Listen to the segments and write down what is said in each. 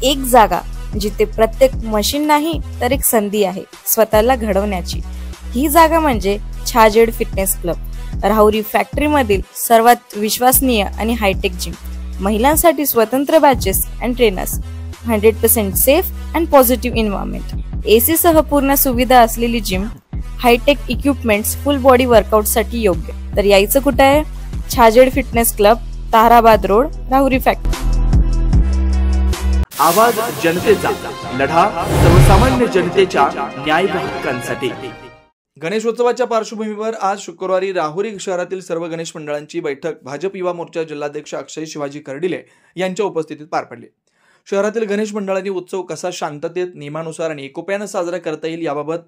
एक जागा जिथे प्रत्येक मशीन नाही तर एक संधी आहे स्वतःला घडवण्याची। ही जागा म्हणजे Chhajed fitness club, Rahuri factory मधील सर्वात विश्वसनीय आणि हायटेक जिम। महिलांसाठी स्वतंत्र batches and trainers, 100% safe and positive environment, AC सह पूर्ण सुविधा असलेली gym, hitech equipments, full body workout साठी योग्य। तर यायचं कुठे आहे? Chhajed fitness club, Tarabad road, Rahuri factory. आवाज जनतेचा, लढा सर्वसामान्य जनतेच्या न्याय व हक्कांसाठी। गणेशोत्सवाच्या पार्श्वभूमीवर आज शुक्रवारी राहुरी शहरातील सर्व गणेश मंडळांची बैठक भाजप युवा मोर्चा जिल्हाध्यक्ष अक्षय शिवाजी कर्डिले यांच्या उपस्थितीत पार पडली। शहरातील गणेश मंडळांनी उत्सव कसा शांततेत, नियमानुसार आणि एकोप्याने साजरा करता येईल याबाबत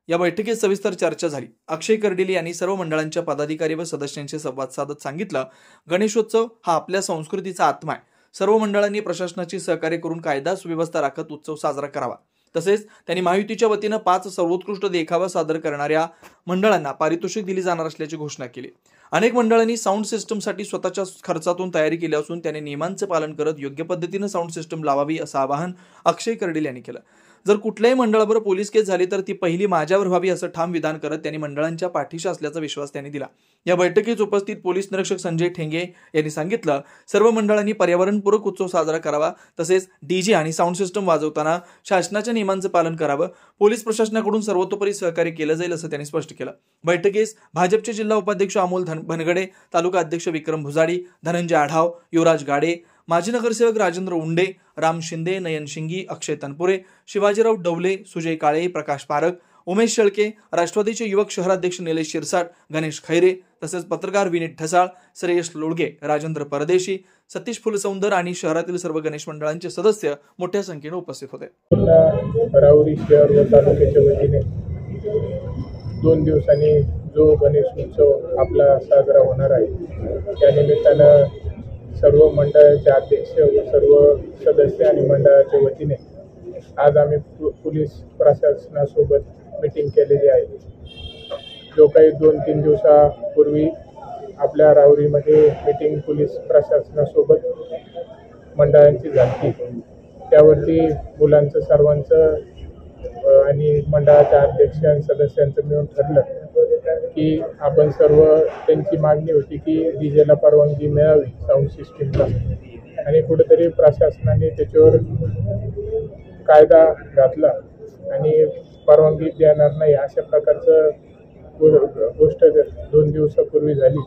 या बैठकीत सविस्तर चर्चा झाली। अक्षय कर्डिले यांनी सर्व मंडळांच्या पदाधिकारी व सदस्यांशी संवाद साधत सांगितलं, गणेशोत्सव हा आपल्या संस्कृतीचा आत्मा आहे। सर्व मंडळांनी प्रशासनाची सहकार्य करून कायदा सुव्यवस्था राखत उत्सव साजरा करावा। तसेच त्यांनी महायुतीच्या वतीनं 5 सर्वोत्कृष्ट देखावा सादर करणाऱ्या मंडळांना पारितोषिक दिली जाणार असल्याची घोषणा केली। अनेक मंडळांनी साऊंड सिस्टमसाठी स्वतःच्या खर्चातून तयारी केली असून त्यांनी नियमांचे पालन करत योग्य पद्धतीने साऊंड सिस्टम लावावी असं आवाहन अक्षय कर्डिले यांनी केलं। जर कुठल्याही मंडळावर पोलीस केस झाली तर ती पहिली माझ्यावर व्हावी असं ठाम विधान करत त्यांनी मंडळांच्या पाठीशी असल्याचा विश्वास त्यांनी दिला। या बैठकीत उपस्थित पोलीस निरीक्षक संजय ठेंगे यांनी सांगितलं, सर्व मंडळांनी पर्यावरणपूरक उत्सव साजरा करावा, तसेच डीजे आणि साऊंड सिस्टम वाजवताना शासनाच्या नियमांचं पालन करावं। पोलीस प्रशासनाकडून सर्वतोपरी सहकार्य केलं जाईल असं त्यांनी स्पष्ट केलं। बैठकीस भाजपचे जिल्हा उपाध्यक्ष अमोल भनगडे, तालुका अध्यक्ष विक्रम भुजाडी, धनंजय आढाव, युवराज गाडे, माजी नगरसेवक राजेंद्र उंडे, राम शिंदे, नयन शिंगी, अक्षय तनपुरे, शिवाजीराव डवले, सुजय काळे, प्रकाश पारख, उमेश शेळके, राष्ट्रवादीचे युवक शहराध्यक्ष निलेश शिरसाट, गणेश खैरे, तसेच पत्रकार विनीत ठसाळ, श्रेयश लोडगे, राजेंद्र परदेशी, सतीश फुलसौंदर आणि शहरातील सर्व गणेश मंडळांचे सदस्य मोठ्या संख्येने उपस्थित होते। राहुरी शहर व तालुक्याच्या वतीने 2 दिवसांनी जो गणेश उत्सव आपला साजरा होणार आहे, त्या निमित्तानं सर्व मंडळाचे अध्यक्ष व सर्व सदस्य आणि मंडळाच्या वतीने आज आम्ही पोलीस प्रशासनासोबत मीटिंग केलेली आहे। जो काही 2-3 दिवसापूर्वी आपल्या राहुरीमध्ये मीटिंग पोलीस प्रशासनासोबत मंडळांची झाली, त्यावरती मुलांचं सर्वांचं आणि मंडळाच्या अध्यक्ष आणि सदस्यांचं मिळून ठरलं की आपण सर्व त्यांची मागणी होती की डीजेला परवानगी मिळावी साऊंड सिस्टीमला, आणि कुठेतरी प्रशासनाने त्याच्यावर कायदा घातला आणि परवानगी देणार नाही अशा प्रकारचं गोष्ट 2 दिवसापूर्वी झाली।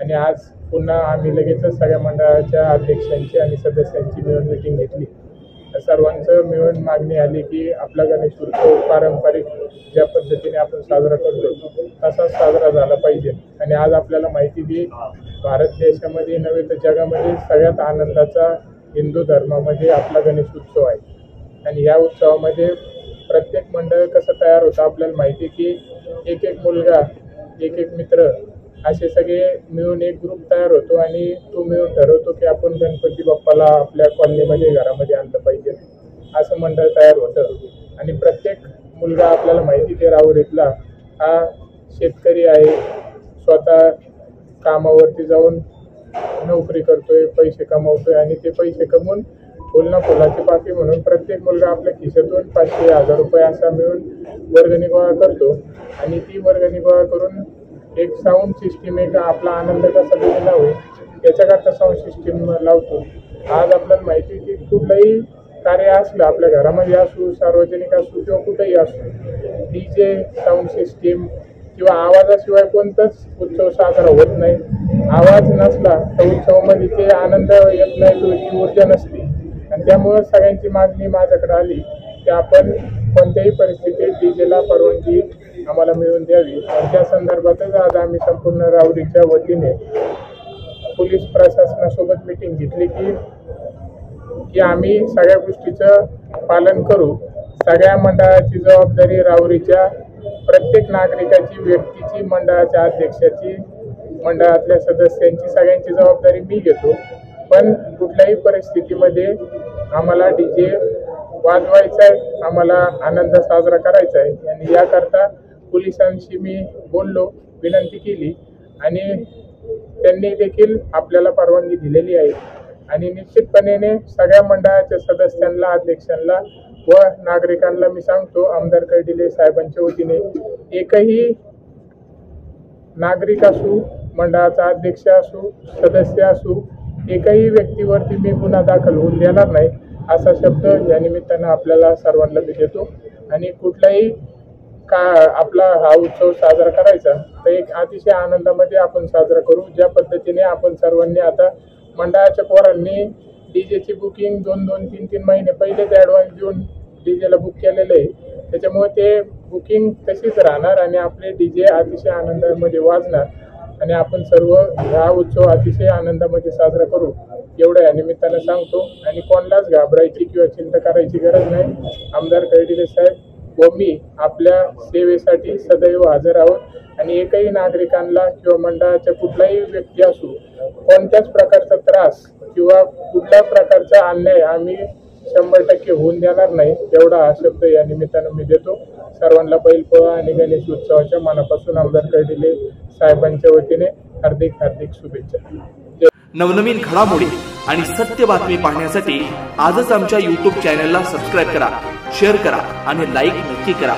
आणि आज पुन्हा आम्ही लगेचच सगळ्या मंडळाच्या अध्यक्षांची आणि सदस्यांची मिळून मीटिंग घेतली। सर्वांचं मिळून मागणी आली की आपला गणेश उत्सव पारंपरिक ज्या पद्धतीने आपण साजरा करतो तसाच साजरा झाला पाहिजे। आणि आज आपल्याला माहिती की भारत देशामध्ये नव्हे तर जगामध्ये सगळ्यात आनंदाचा हिंदू धर्मामध्ये आपला गणेश उत्सव आहे। आणि या उत्सवामध्ये प्रत्येक मंडळ कसं तयार होतं आपल्याला माहिती की एक मुलगा, एक मित्र असे सगळे मिळून एक ग्रुप तयार होतो आणि तो मिळून ठरवतो की आपण गणपती बाप्पाला आपल्या कॉलनीमध्ये घरामध्ये आणलं पाहिजे, असं मंडळ तयार होतं। आणि प्रत्येक मुलगा आपल्याला माहिती की राहुरीतला हा शेतकरी आहे, स्वतः कामावरती जाऊन नोकरी करतोय, पैसे कमवतोय आणि ते पैसे कमवून फुलाची पाकळी म्हणून प्रत्येक मुलगा आपल्या खिशातून 500-1000 रुपये असा मिळून वर्गणी गोळा करतो। आणि ती वर्गणी गोळा करून एक साऊंड सिस्टीम, एक आपला आनंद कसा दिलेला होईल याच्याकरता साऊंड सिस्टीम लावतो। आज आपल्याला माहिती की कुठलंही कार्य असलं आपल्या घरामध्ये असू, सार्वजनिक असू किंवा कुठेही असू, डीजे, साऊंड सिस्टीम किंवा आवाजाशिवाय कोणताच उत्सव साजरा होत नाही। आवाज नसला तर उत्सवामध्ये ते आनंद येत नाही, ती ऊर्जा नसते। आणि त्यामुळे सगळ्यांची मागणी माझ्याकडे आली की आपण कोणत्याही परिस्थितीत डीजेला परवानगी आम्हाला मिळवून द्यावी। आणि त्या संदर्भातच आज आम्ही संपूर्ण राहुरीच्या वतीने पोलीस प्रशासनासोबत मीटिंग घेतली की आम्ही सगळ्या गोष्टीचं पालन करू। सगळ्या मंडळाची जबाबदारी राहुरीच्या प्रत्येक नागरिकाची, व्यक्तीची, मंडळाच्या अध्यक्षाची, मंडळातल्या सदस्यांची, सगळ्यांची जबाबदारी मी घेतो। पण कुठल्याही परिस्थितीमध्ये आम्हाला डीजे वाजवायचा आहे, आम्हाला आनंद साजरा करायचा आहे। आणि याकरता पोलिसांशी मी बोललो, विनंती केली आणि त्यांनी देखील आपल्याला परवानगी दिलेली आहे। आणि निश्चितपणे सगळ्या मंडळाच्या सदस्यांना, अध्यक्षांना व नागरिकांना मी सांगतो, आमदार कर्डिले साहेबांच्या वतीने एकही नागरिक असू, मंडळाचा अध्यक्ष असू, सदस्य असू, एकही व्यक्तीवरती मी गुन्हा दाखल होऊन देणार नाही असा शब्द या निमित्तानं आपल्याला सर्वांना मी देतो. आणि कुठलाही आपला हा उत्सव साजरा करायचा तर एक अतिशय आनंदामध्ये आपण साजरा करू. ज्या पद्धतीने आपण सर्वांनी आता मंडळाच्या पोरांनी डीजेची बुकिंग 2-3 महिने पहिलेच ॲडव्हान्स देऊन डीजेला बुक केलेलं आहे, त्याच्यामुळे ते बुकिंग तशीच राहणार आणि आपले डीजे अतिशय आनंदामध्ये वाजणार आणि आपण सर्व हा उत्सव अतिशय आनंदामध्ये साजरा करू एवढं या निमित्तानं सांगतो. आणि कोणालाच घाबरायची किंवा चिंता करायची गरज नाही. आमदार कर्डिले साहेब व मी आपल्या सेवेसाठी सदैव हजर आहोत आणि एकही नागरिकांना किंवा मंडळाच्या कुठलाही व्यक्ती असू कोणत्याच प्रकारचा त्रास किंवा कुठल्या प्रकारचा अन्याय आम्ही 100% होऊन देणार नाही एवढा हा शब्द या निमित्तानं मी देतो. सर्वांना बैलपोळा आणि गणेश उत्सवाच्या मनापासून आमदार कर्डिले साहेबांच्या वतीने हार्दिक शुभेच्छा. नवनवीन घडामोडी आणि सत्य बातमी पाहण्यासाठी आजच आमच्या YouTube चॅनलला सबस्क्राईब करा, शेअर करा आणि लाईक नक्की करा.